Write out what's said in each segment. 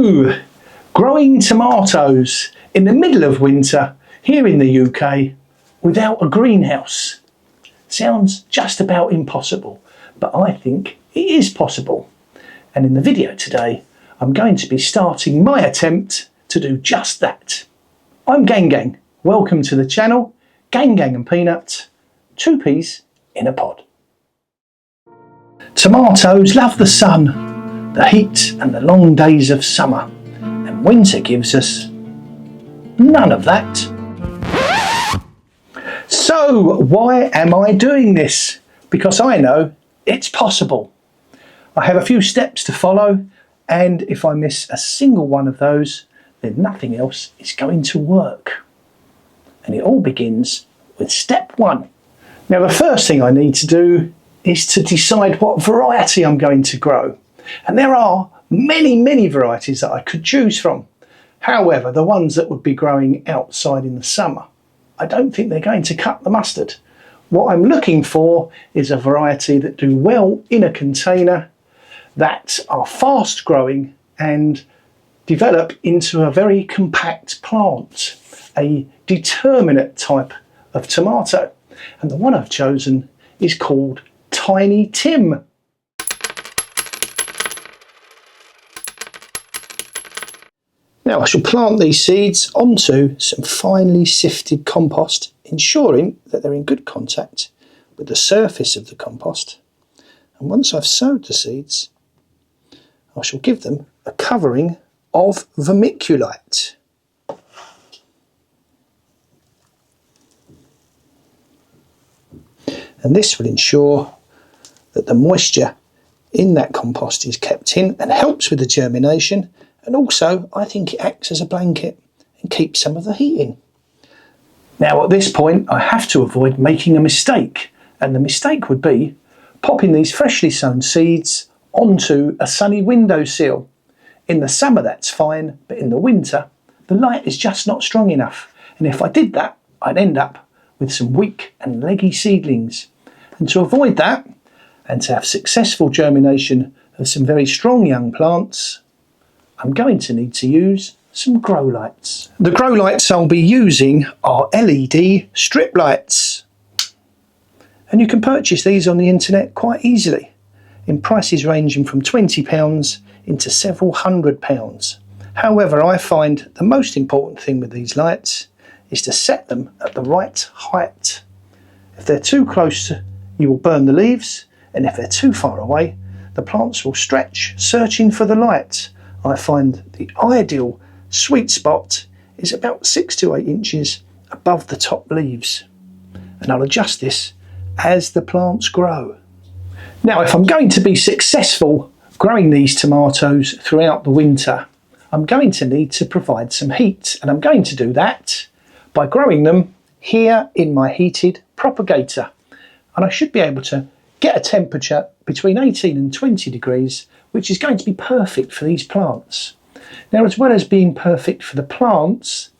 So, growing tomatoes in the middle of winter here in the UK without a greenhouse sounds just about impossible, but I think it is possible. And in the video today, I'm going to be starting my attempt to do just that. I'm Gang Gang. Welcome to the channel, Gang Gang and Peanut, two peas in a pod. Tomatoes love the sun, the heat and the long days of summer, and winter gives us none of that. So why am I doing this? Because I know it's possible. I have a few steps to follow, and if I miss a single one of those, then nothing else is going to work. And it all begins with step one. Now the first thing I need to do is to decide what variety I'm going to grow. And there are many varieties that I could choose from. However, the ones that would be growing outside in the summer, I don't think they're going to cut the mustard. What I'm looking for is a variety that do well in a container, that are fast growing and develop into a very compact plant, a determinate type of tomato. And the one I've chosen is called Tiny Tim. Now I shall plant these seeds onto some finely sifted compost, ensuring that they're in good contact with the surface of the compost. And once I've sowed the seeds, I shall give them a covering of vermiculite. And this will ensure that the moisture in that compost is kept in and helps with the germination, and also I think it acts as a blanket and keeps some of the heat in. Now at this point I have to avoid making a mistake, and the mistake would be popping these freshly sown seeds onto a sunny windowsill. In the summer that's fine, but in the winter the light is just not strong enough, and if I did that I'd end up with some weak and leggy seedlings. And to avoid that, and to have successful germination of some very strong young plants, I'm going to need to use some grow lights. The grow lights I'll be using are LED strip lights. And you can purchase these on the internet quite easily, in prices ranging from £20 into several £100s. However, I find the most important thing with these lights is to set them at the right height. If they're too close, you will burn the leaves, and if they're too far away, the plants will stretch, searching for the light. I find the ideal sweet spot is about 6 to 8 inches above the top leaves. And I'll adjust this as the plants grow. Now, if I'm going to be successful growing these tomatoes throughout the winter, I'm going to need to provide some heat, and I'm going to do that by growing them here in my heated propagator. And I should be able to get a temperature between 18 and 20 degrees, which is going to be perfect for these plants. Now, as well as being perfect for the plants,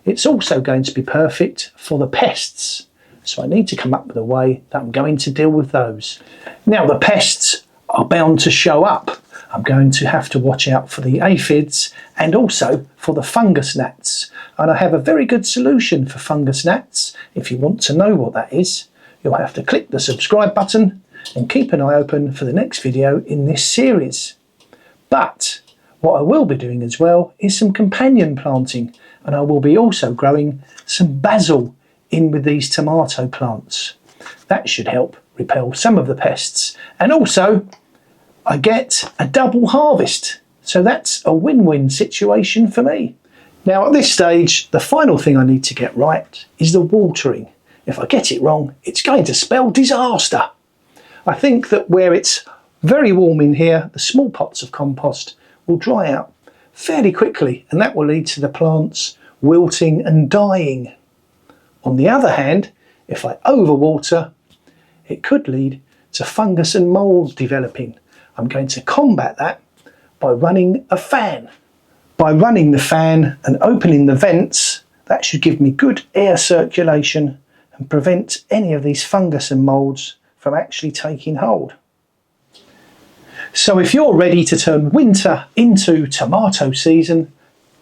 it's also going to be perfect for the pests. So I need to come up with a way that I'm going to deal with those. Now, the pests are bound to show up. I'm going to have to watch out for the aphids and also for the fungus gnats. And I have a very good solution for fungus gnats. If you want to know what that is, you'll have to click the subscribe button and keep an eye open for the next video in this series. But what I will be doing as well is some companion planting, and I will be also growing some basil in with these tomato plants. That should help repel some of the pests, and also I get a double harvest, so that's a win-win situation for me. Now at this stage, the final thing I need to get right is the watering. If I get it wrong, it's going to spell disaster. I think that where it's very warm in here, the small pots of compost will dry out fairly quickly, and that will lead to the plants wilting and dying. On the other hand, if I overwater, it could lead to fungus and mould developing. I'm going to combat that by running a fan. By running the fan and opening the vents, that should give me good air circulation and prevent any of these fungus and moulds from actually taking hold. So if you're ready to turn winter into tomato season,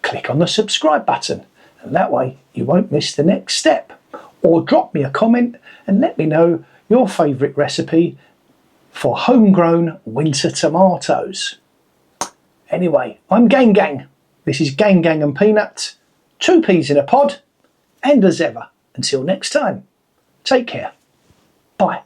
click on the subscribe button, and that way you won't miss the next step. Or drop me a comment and let me know your favourite recipe for homegrown winter tomatoes. Anyway, I'm Gang Gang. This is Gang Gang and Peanut, 2 peas in a pod, and as ever, until next time, take care. Bye.